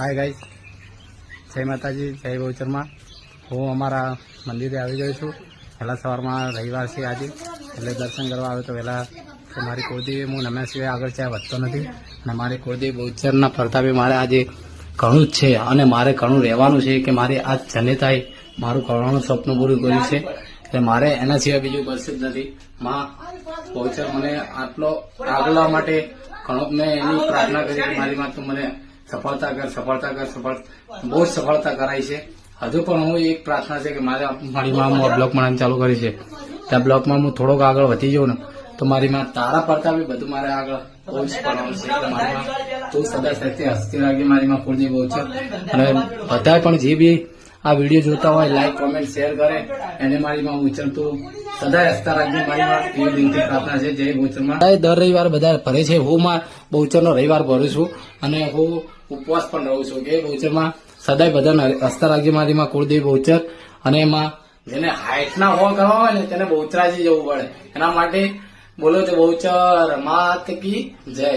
Hi guys, जय माताजी, जय बहुचरमा। હું અમારા મંદિરે આવી ગયો છું। પહેલાં સવારમાં રવિવાર છે આજે, એટલે દર્શન કરવા આવ્યો તો વહેલા મારી કુળદેવી હું નમ્યા સિવાય આગળ ચાય વધતો નથી અને મારી કુળદેવી બહુચરના પ્રતાપે મારે આજે ઘણું જ છે અને મારે ઘણું રહેવાનું છે કે મારે આ જનેતાએ મારું કરવાનું સ્વપ્ન પૂરું કર્યું છે એટલે મારે એના સિવાય બીજું કશું જ નથી। માં બહુચર મને આટલો આગળવા માટે ઘણો મેં એની પ્રાર્થના કરી કે મારી માં તું મને સફળતા કર, બહુ જ સફળતા કરાઈ છે। હજુ પણ હું એક પ્રાર્થના છે કે મારે મારી માં હું બ્લોક બનાવવાનું ચાલુ કરી છે, ત્યાં બ્લોકમાં હું થોડોક આગળ વધી જાઉં ને તો મારી માં તારા પડતા બી બધું મારે આગળ બહુ જ કરવાનું છે કે મારી માં તું સદા સાથે હસતી રાખી મારી માં ફૂલની બહુ છે। અને બધા પણ જે બી આ વિડીયો જોતા હોય લાઈક કોમેન્ટ શેર કરે એને મારી માં ઉચર તું સદા હસતા રાખજે મારી માં એવી દિલથી પ્રાર્થના છે। જય બહુચરમાં। દર રવિવાર બધા ભરે છે, હું માં બહુચરનો રવિવાર ભરું છું અને હું ઉપવાસ પણ રહું છું કે બહુચરમાં સદાય બધાને હસતા રાખજે મારી માં કુળદેવી બહુચર। અને એમાં જેને હાઈટ ના હોવા કરવા હોય ને તેને બહુચરાજી જવું પડે, એના માટે બોલો તો બહુચર માત કી જય।